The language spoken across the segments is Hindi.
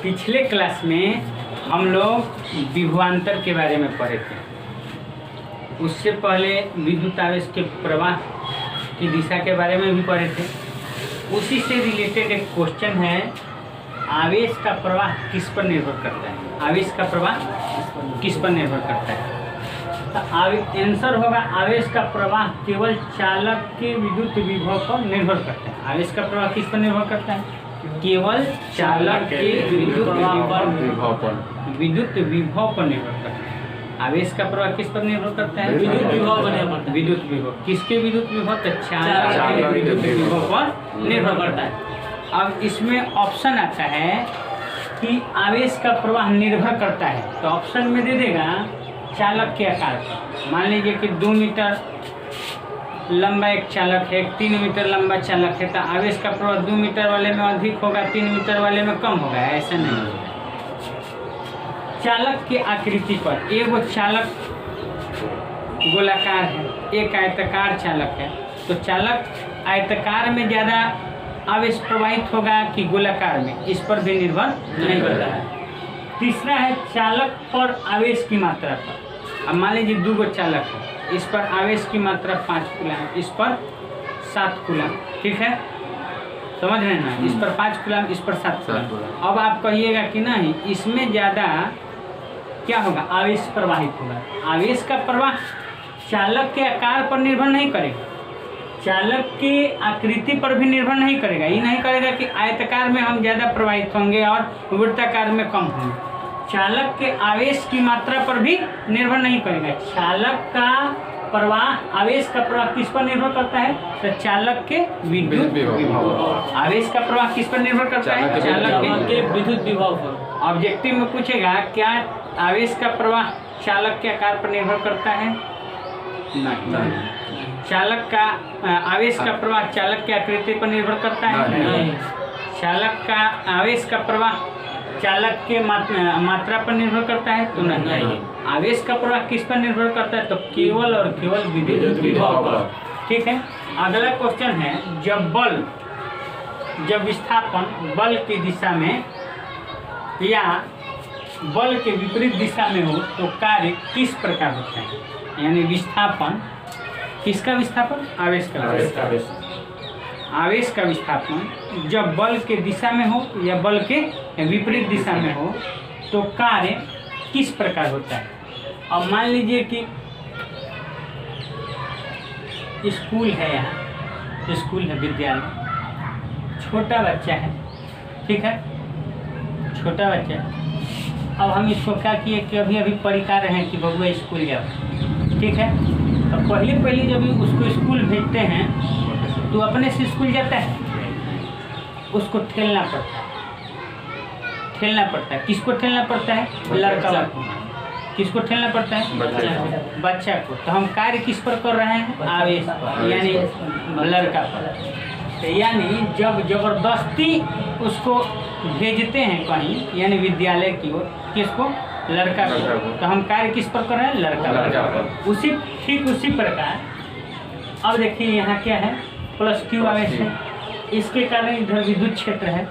पिछले क्लास में हम लोग विभवांतर के बारे में पढ़े थे। उससे पहले विद्युत आवेश के प्रवाह की दिशा के बारे में भी पढ़े थे। उसी से रिलेटेड एक क्वेश्चन है, आवेश का प्रवाह किस पर निर्भर करता है? आवेश का प्रवाह किस पर निर्भर करता है? तो आंसर होगा आवेश का प्रवाह केवल चालक के विद्युत विभव पर निर्भर करता है। आवेश का प्रवाह किस पर निर्भर करता है? केवल चालक के विद्युत विभव पर निर्भर करता है। आवेश का प्रवाह किस पर निर्भर करता है? विद्युत विभव पर निर्भर करता है। विद्युत विभव किसके विद्युत विभव? तो चालक के विद्युत विभव पर निर्भर करता है। अब इसमें ऑप्शन आता है कि आवेश का प्रवाह निर्भर करता है, तो ऑप्शन में दे देगा चालक के आकार पर। मान लीजिए कि 2 मीटर लंबा एक चालक है, 3 मीटर लंबा चालक है, तो आवेश का प्रवाह 2 मीटर वाले में अधिक होगा, 3 मीटर वाले में कम होगा, ऐसा नहीं होगा। चालक के आकृति पर एक वो चालक गोलाकार है, एक आयताकार चालक है, तो चालक आयताकार में ज़्यादा आवेश प्रवाहित होगा कि गोलाकार में, इस पर भी निर्भर नहीं करता है। तीसरा है चालक पर आवेश की मात्रा पर। अब मान लीजिए 2 गो चालक है, इस पर आवेश की मात्रा 5 कूलम, इस पर 7 कूलम, ठीक है, समझ रहे हैं ना? इस पर 5 कूलम, इस पर 7 कूलम। अब आप कहिएगा कि नहीं, इसमें ज़्यादा क्या होगा? आवेश प्रवाहित होगा। आवेश का प्रवाह चालक के आकार पर निर्भर नहीं करेगा, चालक के आकृति पर भी निर्भर नहीं करेगा। ये नहीं करेगा कि आयताकार में हम ज़्यादा प्रवाहित होंगे और वृत्ताकार में कम होंगे। चालक के आवेश की मात्रा पर भी निर्भर नहीं करेगा। चालक का प्रवाह, आवेश का प्रवाह किस पर निर्भर करता है? तो चालक के विद्युत विभव। आवेश का प्रवाह किस पर निर्भर करता है? चालक के विद्युत विभव पर। ऑब्जेक्टिव में पूछेगा क्या आवेश का प्रवाह चालक के आकार पर निर्भर करता है? नहीं। चालक का आवेश का प्रवाह चालक के आकृति पर निर्भर करता है? नहीं। चालक का आवेश का प्रवाह चालक के मात्रा पर निर्भर करता है? तो नहीं। आवेश का प्रवाह किस पर निर्भर करता है? तो केवल और केवल विद्युत विभव पर। ठीक है। अगला क्वेश्चन है, जब विस्थापन बल की दिशा में या बल के विपरीत दिशा में हो तो कार्य किस प्रकार होता है? यानी विस्थापन, किसका विस्थापन? आवेश का। आवेश का विस्थापन जब बल के दिशा में हो या बल के विपरीत दिशा में हो तो कार्य किस प्रकार होता है? अब मान लीजिए कि स्कूल है, यहाँ स्कूल है, विद्यालय, छोटा बच्चा है, ठीक है, छोटा बच्चा है। अब हम इसको क्या किए कि अभी अभी पढ़ा रहे हैं कि बबुआ स्कूल जाओ, ठीक है। तो पहले जब उसको स्कूल भेजते हैं तो अपने से स्कूल जाता है, उसको ठेलना पड़ता है। किसको ठेलना पड़ता है? लड़का को। किसको ठेलना पड़ता है? बच्चा को। तो हम कार्य किस पर कर रहे हैं? आवेश, यानी लड़का पर। तो यानी जब जबरदस्ती उसको भेजते हैं कहीं, यानी विद्यालय की ओर, किसको? लड़का को। तो हम कार्य किस पर कर रहे हैं? लड़का पर। ठीक उसी प्रकार अब देखिए यहाँ क्या है, प्लस क्यू आवेश है, इसके कारण इधर विद्युत क्षेत्र है।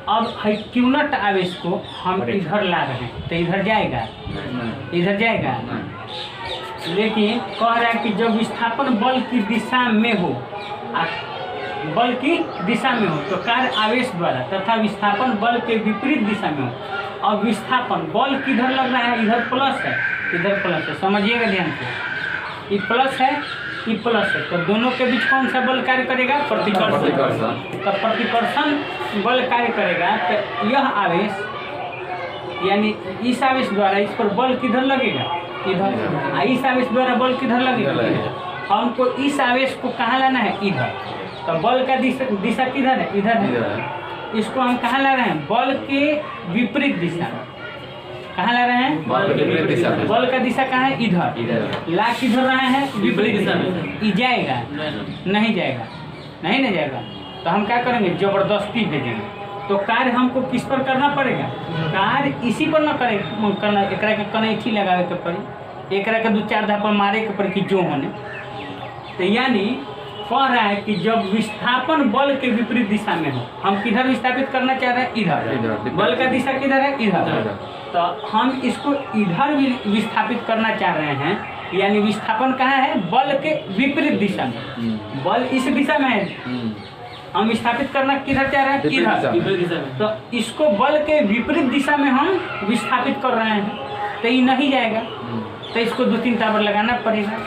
अब क्यू नॉट आवेश को हम इधर ला रहे हैं, तो इधर जाएगा? इधर जाएगा। लेकिन कह रहा है कि जब विस्थापन बल की दिशा में हो, बल की दिशा में हो तो कार्य आवेश द्वारा तथा विस्थापन बल के विपरीत दिशा में हो। अब विस्थापन बल किधर लग रहा है? इधर प्लस है, इधर प्लस है, समझिएगा ध्यान से। ये प्लस है, ये प्लस है, तो दोनों के बीच कौन सा बल कार्य करेगा? प्रतिकर्षण। तो प्रतिकर्षण बल कार्य करेगा, तो यह आवेश यानी इस आवेश द्वारा इस पर बल किधर लगेगा? इधर। इस आवेश द्वारा बल किधर लगेगा? हमको इस आवेश को कहाँ लाना है? इधर। तो बल का दिशा किधर है? इधर है। इसको हम कहाँ ला रहे हैं? बल के विपरीत दिशा। कहाँ ला रहे हैं? बल के विपरीत दिशा। बल का दिशा कहाँ है? इधर। ला किधर रहे हैं? विपरीत दिशा में। ये जाएगा? नहीं जाएगा, नहीं ना जाएगा। तो हम क्या करेंगे? जबरदस्ती भेजेंगे। तो कार्य हमको किस पर करना पड़ेगा? कार्य इसी पर न करना, एक के कनैठी लगावे के पड़ी, एक के 2-4 धापा मारे के पड़ी कि जो होने। तो यानी कह रहा है कि जब विस्थापन बल के विपरीत दिशा में हो, हम किधर विस्थापित करना चाह रहे हैं? इधर। बल का दिशा किधर है? इधर। तो हम इसको इधर विस्थापित करना चाह रहे हैं, यानी विस्थापन कहाँ है? बल के विपरीत दिशा में। बल इस दिशा में है, हम विस्थापित करना किधर चाह रहे हैं? इधर। तो इसको बल के विपरीत दिशा में हम विस्थापित कर रहे हैं, तो ये नहीं जाएगा। तो इसको 2-3 टावर लगाना पड़ेगा,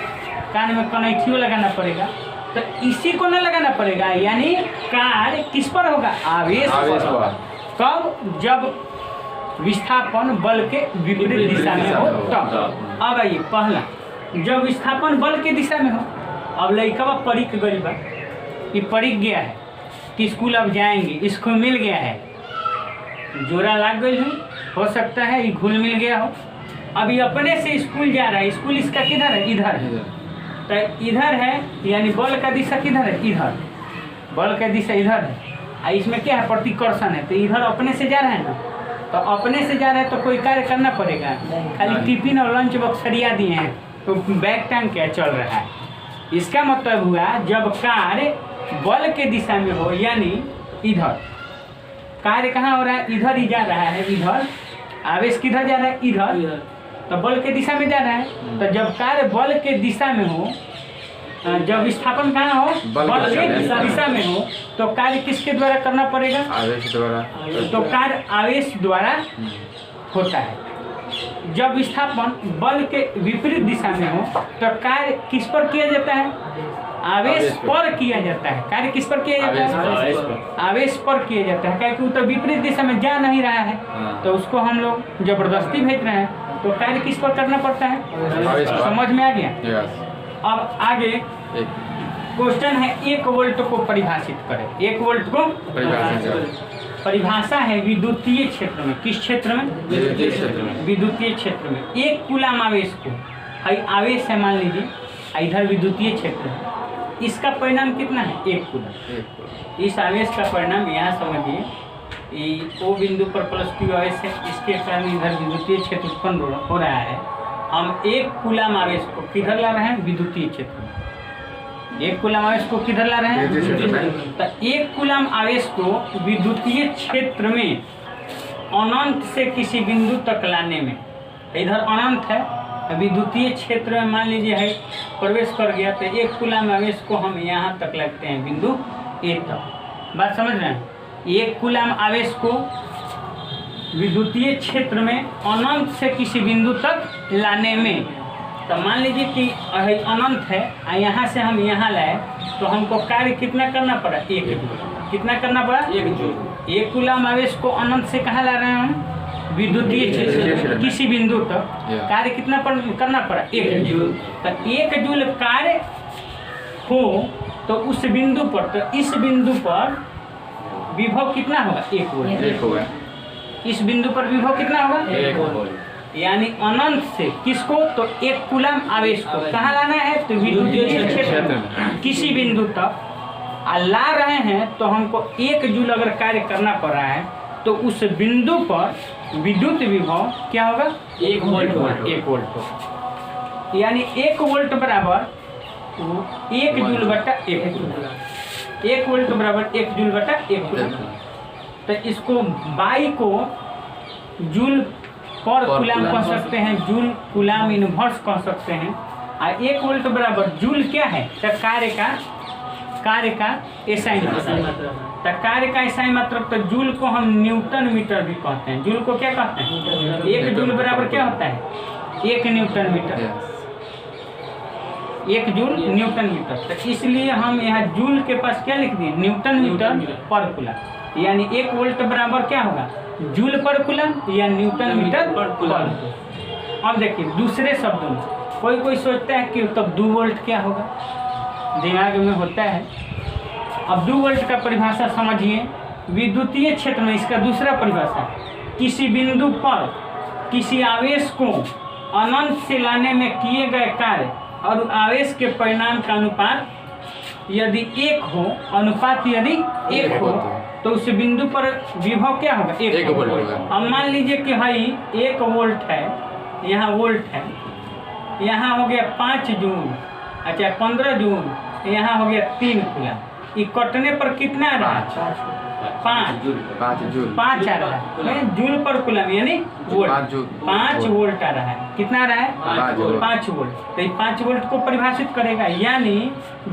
कान में कनैथियों लगाना पड़ेगा। तो इसी को न लगाना पड़ेगा, यानी कार्य किस पर होगा? आवेश पर। कब? जब विस्थापन बल के विपरीत दिशा में हो तब। अब आइए पहला, जब विस्थापन बल के दिशा में हो। अब लड़का परीख गई बा, ये परीख गया है कि स्कूल अब जाएंगे, इसको मिल गया है, जोड़ा लाग गई हो सकता है ये घुल मिल गया हो। अभी अपने से स्कूल जा रहा है, स्कूल इसका किधर है? इधर है। तो इधर है, यानी बल का दिशा किधर है? इधर। बल का दिशा इधर है, इसमें क्या है? प्रतिकर्षण है। तो इधर अपने से जा रहा है ना, तो अपने से जा रहा है तो कोई कार्य करना पड़ेगा। खाली टिफिन और लंच बॉक्स सरिया दिए हैं तो बैग टांग क्या चल रहा है। इसका मतलब हुआ जब कार्य बल के दिशा में हो, यानी इधर कार्य कहाँ हो रहा है? इधर ही जा रहा है। इधर आवेश किधर जा रहा है? इधर। तो बल के दिशा में जा रहा है। तो जब कार्य बल के दिशा में हो, जब विस्थापन कहाँ हो? बल के दिशा में हो, तो कार्य किसके द्वारा करना पड़ेगा? आवेश द्वारा। तो कार्य आवेश द्वारा होता है। जब विस्थापन बल के विपरीत दिशा में हो, तो कार्य किस पर किया जाता है? आवेश पर किया जाता है। कार्य किस पर किया जाता है? आवेश पर किया जाता है, क्योंकि वो तो विपरीत दिशा में जा नहीं रहा है। तो उसको हम लोग जबरदस्ती भेज रहे हैं, तो कार्य किस पर करना पड़ता है? समझ में आ गया? अब आगे क्वेश्चन है, 1 वोल्ट को परिभाषित करें। 1 वोल्ट को परिभाषा है विद्युतीय क्षेत्र में। किस क्षेत्र में? विद्युतीय क्षेत्र में। विद्युतीय क्षेत्र में 1 कूलाम आवेश को, आवेश है मान लीजिए, इधर विद्युतीय क्षेत्र है, इसका परिणाम कितना है? 1 कूलम। इस आवेश का परिणाम यहाँ समझिए, O बिंदु पर +Q आवेश है, इसके कारण इधर विद्युतीय क्षेत्र उत्पन्न हो रहा है। हम 1 कूलाम आवेश को किधर ला रहे हैं? विद्युतीय क्षेत्र में। 1 कूलाम आवेश को किधर ला रहे हैं? तो 1 कूलाम आवेश को विद्युतीय क्षेत्र में अनंत से किसी बिंदु तक लाने में, इधर अनंत है, विद्युतीय क्षेत्र में मान लीजिए है प्रवेश कर गया, तो 1 कूलाम आवेश को हम यहाँ तक लगते हैं, बिंदु A तक। बात समझ रहे हैं? 1 कूलाम आवेश को विद्युतीय क्षेत्र में अनंत से किसी बिंदु तक लाने में, तो मान लीजिए कि अनंत है, यहाँ से हम यहाँ लाए, तो हमको कार्य कितना करना पड़ा? 1 जूल। कितना करना पड़ा? 1 जूल। 1 कूलाम आवेश को अनंत से कहाँ ला रहे हैं हम? विद्युतीय क्षेत्र किसी बिंदु तक। कार्य कितना करना पड़ा? 1 जूल। तो 1 जूल कार्य हो तो उस बिंदु पर, तो इस बिंदु पर विभव कितना होगा? 1 वोल्ट। इस बिंदु पर विभव कितना होगा? 1 वोल्ट। यानी अनंत से किसको? तो 1 कूलाम आवेश को कहाँ लाना है? तो विद्युतीय क्षेत्र किसी बिंदु तक ला रहे हैं, तो हमको 1 जूल अगर कार्य करना पड़ रहा है, तो उस बिंदु पर विद्युत विभव क्या होगा? 1 वोल्ट। 1 वोल्ट, यानी 1 वोल्ट बराबर 1 जूल बटा 1 जूल। 1 वोल्ट बराबर 1 जूल बटा 1 जूल। तो इसको बाई को जूल पर कूलाम कह सकते हैं, जूल कूलाम इनवर्स कह सकते हैं। और 1 वोल्ट बराबर जूल क्या है? तो कार्य का एसआई मात्रक। तो कार्य का एसआई मात्रक, तो जूल को हम न्यूटन मीटर भी कहते हैं। जूल को क्या कहते हैं? 1 जूल बराबर क्या होता है? 1 newton meter. 1 joule newton meter. तो इसलिए हम यहाँ जूल के पास क्या लिख दिए? न्यूटन मीटर पर कूलम। यानी 1 वोल्ट बराबर क्या होगा? जूल पर कूलम या न्यूटन मीटर पर कूलम। अब देखिए दूसरे शब्दों में, कोई सोचता है कि तब 2 वोल्ट क्या होगा, दिमाग में होता है। अब 2 वोल्ट का परिभाषा समझिए। विद्युतीय क्षेत्र में इसका दूसरा परिभाषा, किसी बिंदु पर किसी आवेश को अनंत से लाने में किए गए कार्य और आवेश के परिणाम का अनुपात यदि 1 हो, अनुपात यदि 1 हो, तो उस बिंदु पर विभव क्या होगा? 1 वोल्ट होगा। अब मान लीजिए कि भाई 1 वोल्ट है, यहाँ वोल्ट है, यहाँ हो गया 5 जून, अच्छा 15 जून, यहाँ हो गया 3 कूलम। ये कटने पर कितना आ रहा है? 5 आ रहा है जूल पर कूलम, यानी वोल्ट। 5 वोल्ट आ रहा है। कितना आ रहा है? 5 वोल्ट। तो ये 5 वोल्ट को परिभाषित करेगा, यानी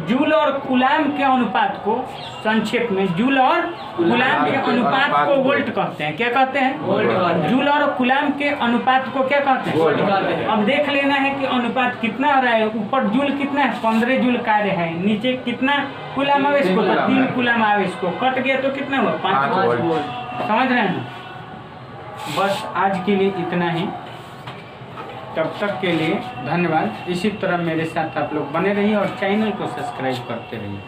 जूल और कूलम के अनुपात को, संक्षेप में जूल और कूलम के अनुपात को वोल्ट कहते हैं। क्या कहते हैं? जूल और कूलम के अनुपात को क्या कहते हैं? अब देख लेना है कि अनुपात कितना आ रहा है। ऊपर जूल कितना है? 15 जूल कार्य है। नीचे कितना कूलम आवेश को? 3 कूलम आवेश को। कट गया तो कितना हुआ? 5 वोल्ट। समझ रहे हैं ना? बस आज के लिए इतना ही। तब तक के लिए धन्यवाद। इसी तरह मेरे साथ आप लोग बने रहिए और चैनल को सब्सक्राइब करते रहिए।